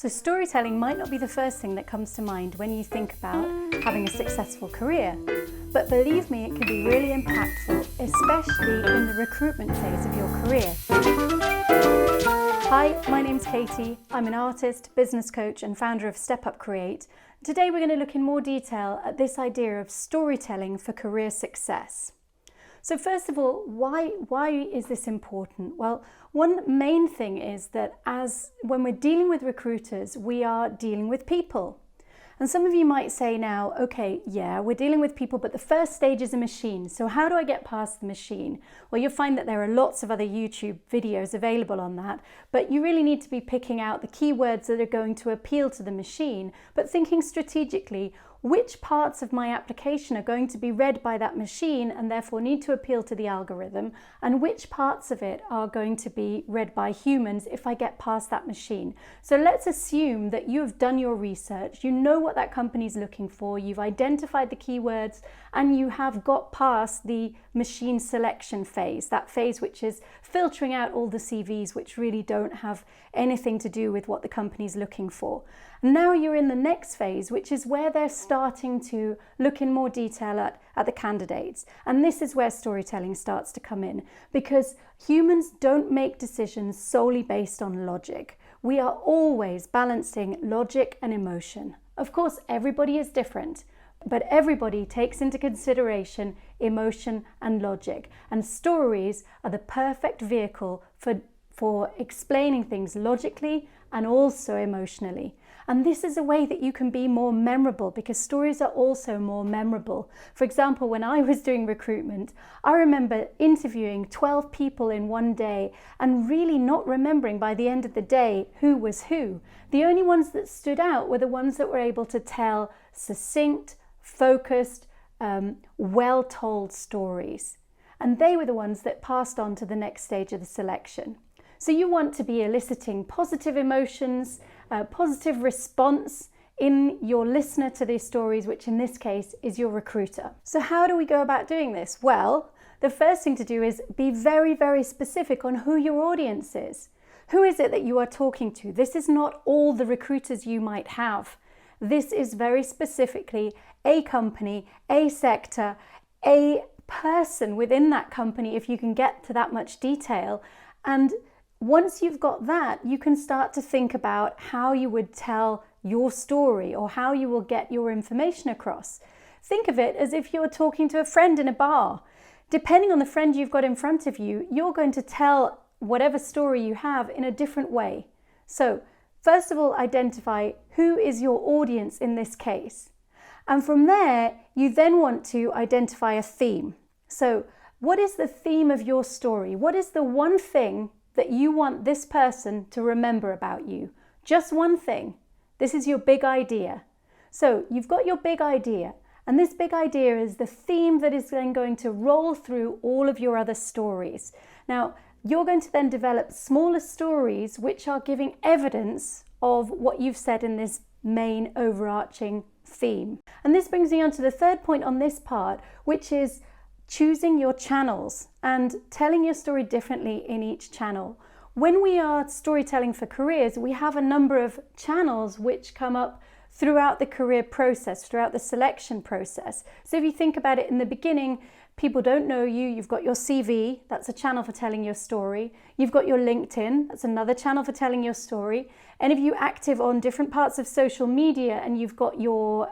So storytelling might not be the first thing that comes to mind when you think about having a successful career, but believe me, it can be really impactful, especially in the recruitment phase of your career. Hi, my name's Katie. I'm an artist, business coach and founder of Step Up Create. Today we're going to look in more detail at this idea of storytelling for career success. So first of all, why is this important? Well, one main thing is that when we're dealing with recruiters, we are dealing with people. And some of you might say now, okay, yeah, we're dealing with people, but the first stage is a machine. So how do I get past the machine? Well, you'll find that there are lots of other YouTube videos available on that, but you really need to be picking out the keywords that are going to appeal to the machine, but thinking strategically, which parts of my application are going to be read by that machine and therefore need to appeal to the algorithm, and which parts of it are going to be read by humans if I get past that machine. So let's assume that you have done your research, you know what that company is looking for, you've identified the keywords, and you have got past the machine selection phase, that phase which is filtering out all the CVs which really don't have anything to do with what the company is looking for. Now you're in the next phase, which is where they're starting to look in more detail at the candidates. And this is where storytelling starts to come in, because humans don't make decisions solely based on logic. We are always balancing logic and emotion. Of course, everybody is different, but everybody takes into consideration emotion and logic. And stories are the perfect vehicle for explaining things logically and also emotionally. And this is a way that you can be more memorable, because stories are also more memorable. For example, when I was doing recruitment, I remember interviewing 12 people in one day and really not remembering by the end of the day who was who. The only ones that stood out were the ones that were able to tell succinct, focused, well-told stories. And they were the ones that passed on to the next stage of the selection. So you want to be eliciting positive emotions, positive response in your listener to these stories, which in this case is your recruiter. So how do we go about doing this? Well, the first thing to do is be very, very specific on who your audience is. Who is it that you are talking to? This is not all the recruiters you might have. This is very specifically a company, a sector, a person within that company, if you can get to that much detail. And once you've got that, you can start to think about how you would tell your story or how you will get your information across. Think of it as if you're talking to a friend in a bar. Depending on the friend you've got in front of you, you're going to tell whatever story you have in a different way. So, first of all, identify who is your audience in this case. And from there, you then want to identify a theme. So, what is the theme of your story? What is the one thing that you want this person to remember about you? Just one thing. This is your big idea. So you've got your big idea, and this big idea is the theme that is then going to roll through all of your other stories. Now, you're going to then develop smaller stories which are giving evidence of what you've said in this main overarching theme. And this brings me on to the third point on this part, which is choosing your channels and telling your story differently in each channel. When we are storytelling for careers, we have a number of channels which come up throughout the career process, throughout the selection process. So if you think about it, in the beginning, people don't know you, you've got your CV, that's a channel for telling your story. You've got your LinkedIn, that's another channel for telling your story. And if you're active on different parts of social media and you've got your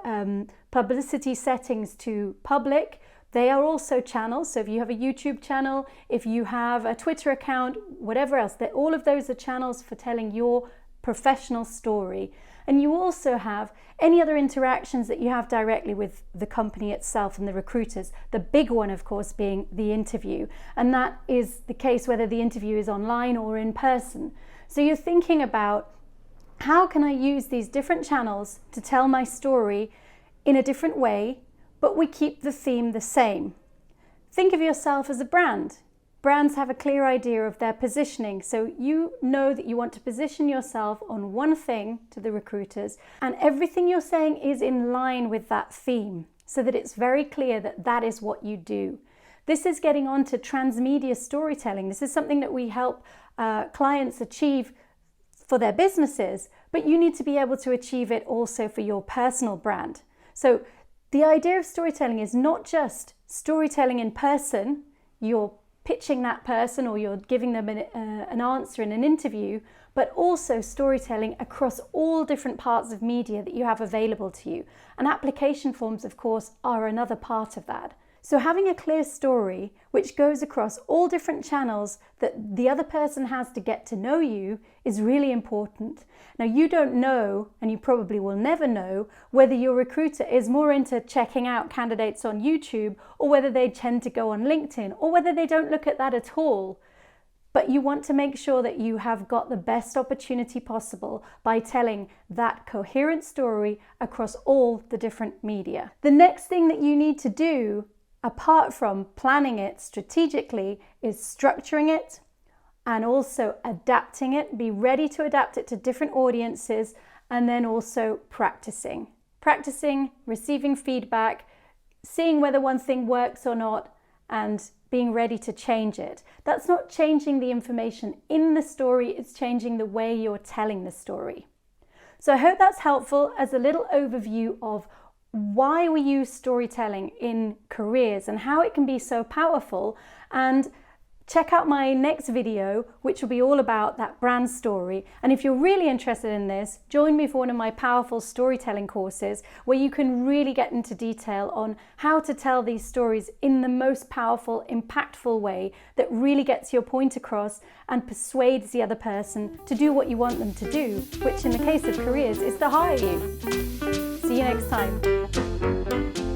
publicity settings to public, they are also channels. So if you have a YouTube channel, if you have a Twitter account, whatever else, all of those are channels for telling your professional story. And you also have any other interactions that you have directly with the company itself and the recruiters. The big one, of course, being the interview. And that is the case whether the interview is online or in person. So you're thinking about, how can I use these different channels to tell my story in a different way, but we keep the theme the same? Think of yourself as a brand. Brands have a clear idea of their positioning, so you know that you want to position yourself on one thing to the recruiters, and everything you're saying is in line with that theme, so that it's very clear that that is what you do. This is getting on to transmedia storytelling. This is something that we help clients achieve for their businesses, but you need to be able to achieve it also for your personal brand. So the idea of storytelling is not just storytelling in person, you're pitching that person or you're giving them an answer in an interview, but also storytelling across all different parts of media that you have available to you. And application forms, of course, are another part of that. So having a clear story which goes across all different channels that the other person has to get to know you is really important. Now, you don't know, and you probably will never know, whether your recruiter is more into checking out candidates on YouTube or whether they tend to go on LinkedIn or whether they don't look at that at all. But you want to make sure that you have got the best opportunity possible by telling that coherent story across all the different media. The next thing that you need to do, apart from planning it strategically, is structuring it and also adapting it. Be ready to adapt it to different audiences, and then also practicing. Practicing, receiving feedback, seeing whether one thing works or not, and being ready to change it. That's not changing the information in the story, it's changing the way you're telling the story. So I hope that's helpful as a little overview of why we use storytelling in careers and how it can be so powerful. And check out my next video, which will be all about that brand story. And if you're really interested in this, join me for one of my powerful storytelling courses where you can really get into detail on how to tell these stories in the most powerful, impactful way that really gets your point across and persuades the other person to do what you want them to do, which in the case of careers is to hire you. See you next time.